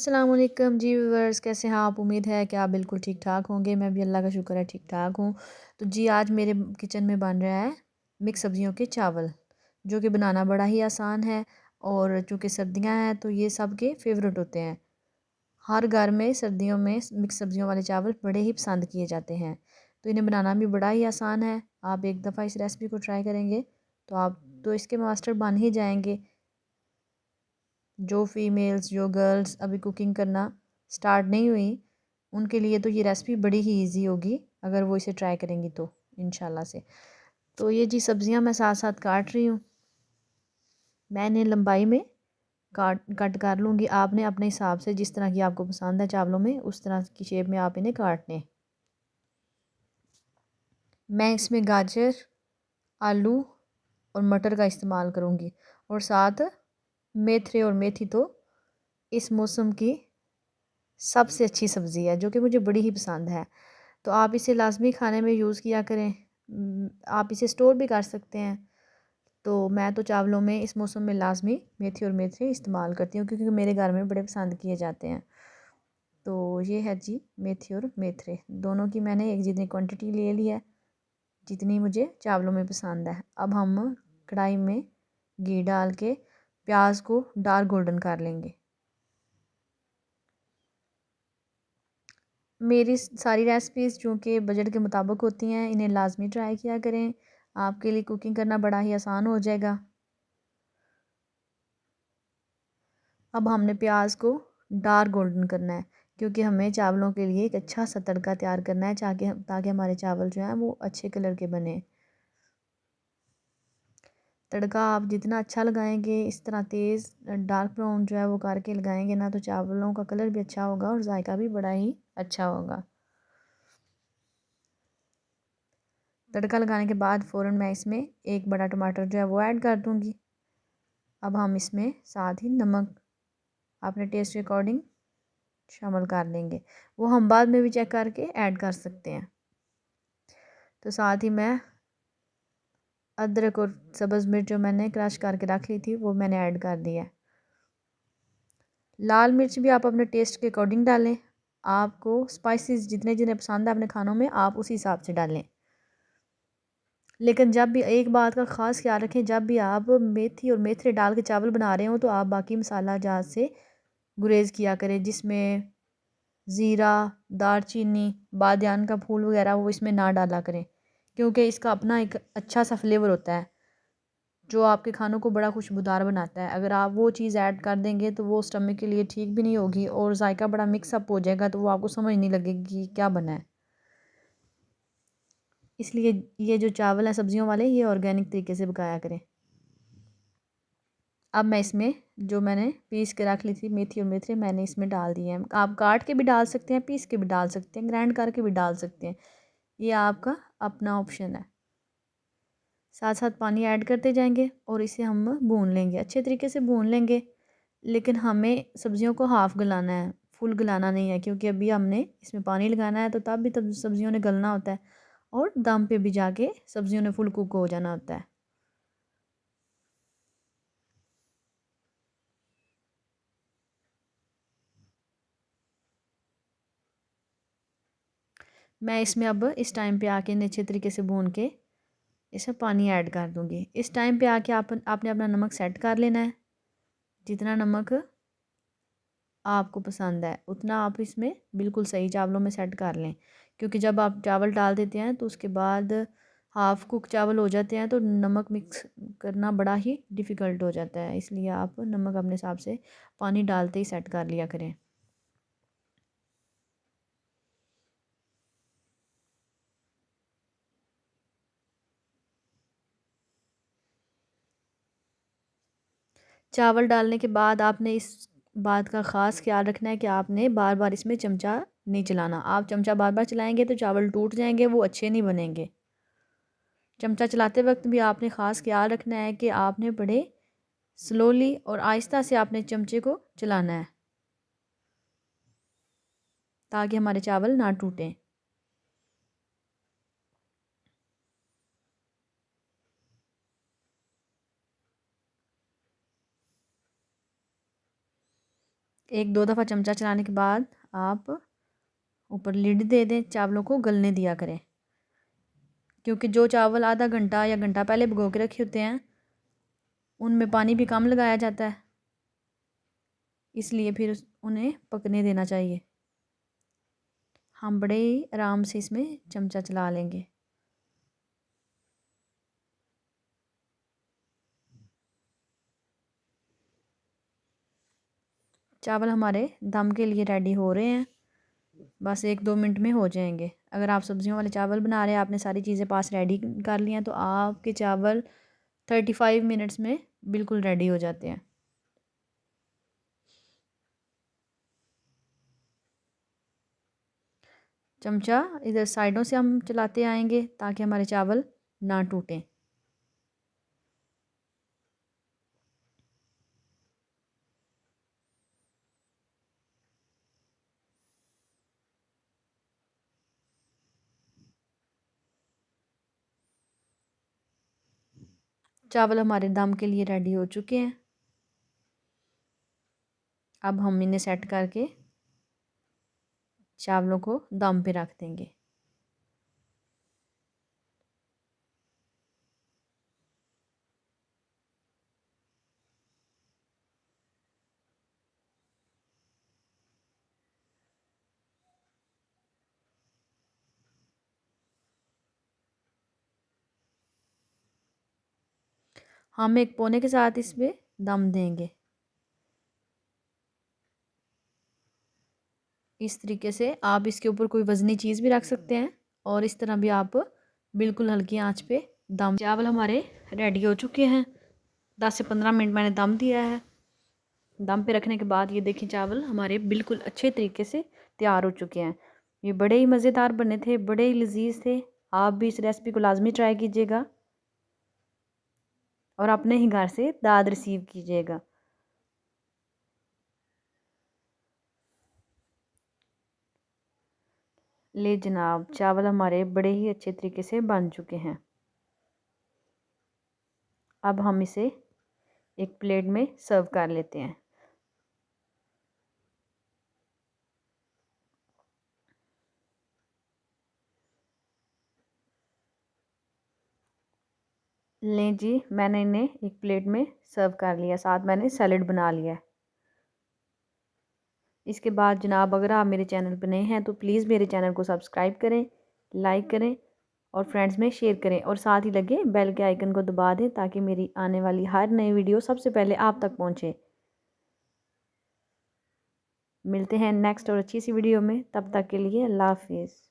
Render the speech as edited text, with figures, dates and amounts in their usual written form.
अस्सलाम वालेकुम जी व्यूअर्स, कैसे हैं आप? उम्मीद है कि आप बिल्कुल ठीक ठाक होंगे। मैं भी अल्लाह का शुक्र है ठीक ठाक हूँ। तो जी आज मेरे किचन में बन रहा है मिक्स सब्जियों के चावल, जो कि बनाना बड़ा ही आसान है। और चूँकि सर्दियाँ हैं तो ये सबके फेवरेट होते हैं। हर घर में सर्दियों में मिक्स सब्जियों वाले चावल बड़े ही पसंद किए जाते हैं। तो इन्हें बनाना भी बड़ा ही आसान है। आप एक दफ़ा इस रेसिपी को ट्राई करेंगे तो आप तो इसके मास्टर बन ही जाएंगे। जो फीमेल्स जो गर्ल्स अभी कुकिंग करना स्टार्ट नहीं हुई, उनके लिए तो ये रेसिपी बड़ी ही इजी होगी अगर वो इसे ट्राई करेंगी तो इंशाल्लाह से। तो ये जी सब्जियां मैं साथ साथ काट रही हूँ। मैं इन्हें लंबाई में कट कर लूँगी। आपने अपने हिसाब से जिस तरह की आपको पसंद है चावलों में उस तरह की शेप में आप इन्हें काटने। मैं इसमें गाजर, आलू और मटर का इस्तेमाल करूँगी। और साथ मेथरे और मेथी तो इस मौसम की सबसे अच्छी सब्ज़ी है, जो कि मुझे बड़ी ही पसंद है। तो आप इसे लाज़मी खाने में यूज़ किया करें। आप इसे स्टोर भी कर सकते हैं। तो मैं तो चावलों में इस मौसम में लाज़मी मेथी और मेथरे इस्तेमाल करती हूँ, क्योंकि मेरे घर में बड़े पसंद किए जाते हैं। तो ये है जी मेथी और मेथरे, दोनों की मैंने एक जितनी क्वांटिटी ले ली है जितनी मुझे चावलों में पसंद है। अब हम कढ़ाई में घी डाल के प्याज को डार्क गोल्डन कर लेंगे। मेरी सारी रेसिपीज़ चूँकि बजट के मुताबिक होती हैं, इन्हें लाज़मी ट्राई किया करें। आपके लिए कुकिंग करना बड़ा ही आसान हो जाएगा। अब हमने प्याज को डार्क गोल्डन करना है, क्योंकि हमें चावलों के लिए एक अच्छा सा तड़का तैयार करना है ताकि हमारे चावल जो हैं वो अच्छे कलर के बने। तड़का आप जितना अच्छा लगाएंगे, इस तरह तेज़ डार्क ब्राउन जो है वो करके लगाएंगे ना, तो चावलों का कलर भी अच्छा होगा और जायका भी बड़ा ही अच्छा होगा। तड़का लगाने के बाद फ़ौरन मैं इसमें एक बड़ा टमाटर जो है वो ऐड कर दूँगी। अब हम इसमें साथ ही नमक अपने टेस्ट के अकॉर्डिंग शामिल कर लेंगे। वो हम बाद में भी चेक करके ऐड कर सकते हैं। तो साथ ही मैं अदरक और सब्ज़ मिर्च जो मैंने क्रश करके रख ली थी वो मैंने ऐड कर दिया है। लाल मिर्च भी आप अपने टेस्ट के अकॉर्डिंग डालें। आपको स्पाइसेस जितने जितने पसंद है अपने खानों में आप उसी हिसाब से डालें। लेकिन जब भी एक बात का ख़ास ख्याल रखें, जब भी आप मेथी और मेथरे डाल के चावल बना रहे हो तो आप बाकी मसाला जात से गुरेज़ किया करें, जिसमें ज़ीरा, दालचीनी, बादियान का फूल वगैरह वो इसमें ना डाला करें, क्योंकि इसका अपना एक अच्छा सा फ्लेवर होता है जो आपके खानों को बड़ा खुशबूदार बनाता है। अगर आप वो चीज़ ऐड कर देंगे तो वो स्टमक के लिए ठीक भी नहीं होगी और जायका बड़ा मिक्स अप हो जाएगा, तो वो आपको समझ नहीं लगेगी कि क्या बना है। इसलिए ये जो चावल हैं सब्जियों वाले, ये ऑर्गेनिक तरीके से पकाया करें। अब मैं इसमें जो मैंने पीस के रख ली थी मेथी और मेथरे मैंने इसमें डाल दिए हैं। आप काट के भी डाल सकते हैं, पीस के भी डाल सकते हैं, ग्राइंड करके भी डाल सकते हैं। ये आपका अपना ऑप्शन है। साथ साथ पानी ऐड करते जाएंगे और इसे हम भून लेंगे, अच्छे तरीके से भून लेंगे। लेकिन हमें सब्जियों को हाफ़ गलाना है, फुल गलाना नहीं है, क्योंकि अभी हमने इसमें पानी लगाना है तो तब सब्जियों ने गलना होता है और दम पे भी जाके सब्जियों ने फुल कुक हो जाना होता है। मैं इसमें अब इस टाइम पे आके इन्हें अच्छे तरीके से भून के इसमें पानी ऐड कर दूँगी। इस टाइम पे आके आपने अपना नमक सेट कर लेना है। जितना नमक आपको पसंद है उतना आप इसमें बिल्कुल सही चावलों में सेट कर लें, क्योंकि जब आप चावल डाल देते हैं तो उसके बाद हाफ़ कुक चावल हो जाते हैं तो नमक मिक्स करना बड़ा ही डिफ़िकल्ट हो जाता है। इसलिए आप नमक अपने हिसाब से पानी डालते ही सेट कर लिया करें। चावल डालने के बाद आपने इस बात का ख़ास ख्याल रखना है कि आपने बार बार इसमें चमचा नहीं चलाना। आप चमचा बार बार चलाएंगे तो चावल टूट जाएंगे, वो अच्छे नहीं बनेंगे। चमचा चलाते वक्त भी आपने ख़ास ख्याल रखना है कि आपने बड़े स्लोली और आहिस्ता से आपने चमचे को चलाना है, ताकि हमारे चावल ना टूटें। एक दो दफ़ा चमचा चलाने के बाद आप ऊपर लिड दे दें, चावलों को गलने दिया करें, क्योंकि जो चावल आधा घंटा या घंटा पहले भिगो के रखे होते हैं उनमें पानी भी कम लगाया जाता है, इसलिए फिर उन्हें पकने देना चाहिए। हम बड़े ही आराम से इसमें चमचा चला लेंगे। चावल हमारे दम के लिए रेडी हो रहे हैं, बस 1-2 मिनट में हो जाएंगे। अगर आप सब्जियों वाले चावल बना रहे हैं, आपने सारी चीज़ें पास रेडी कर ली हैं, तो आपके चावल 35 मिनट्स में बिल्कुल रेडी हो जाते हैं। चमचा इधर साइडों से हम चलाते आएंगे ताकि हमारे चावल ना टूटें। चावल हमारे दम के लिए रेडी हो चुके हैं। अब हम इन्हें सेट करके चावलों को दम पे रख देंगे। हम एक पोने के साथ इसमें दम देंगे। इस तरीके से आप इसके ऊपर कोई वज़नी चीज़ भी रख सकते हैं और इस तरह भी आप बिल्कुल हल्की आंच पे दम। चावल हमारे रेडी हो चुके हैं। 10 से 15 मिनट मैंने दम दिया है। दम पे रखने के बाद ये देखिए चावल हमारे बिल्कुल अच्छे तरीके से तैयार हो चुके हैं। ये बड़े ही मज़ेदार बने थे, बड़े ही लजीज थे। आप भी इस रेसिपी को लाजमी ट्राई कीजिएगा और अपने ही घर से दाद रिसीव कीजिएगा। ले जनाब, चावल हमारे बड़े ही अच्छे तरीके से बन चुके हैं। अब हम इसे एक प्लेट में सर्व कर लेते हैं। लें जी, मैंने इन्हें एक प्लेट में सर्व कर लिया, साथ मैंने सैलेड बना लिया है। इसके बाद जनाब, अगर आप मेरे चैनल पर नए हैं तो प्लीज़ मेरे चैनल को सब्सक्राइब करें, लाइक करें और फ्रेंड्स में शेयर करें और साथ ही लगे बेल के आइकन को दबा दें ताकि मेरी आने वाली हर नई वीडियो सबसे पहले आप तक पहुंचे। मिलते हैं नेक्स्ट और अच्छी सी वीडियो में, तब तक के लिए अल्लाह हाफिज़।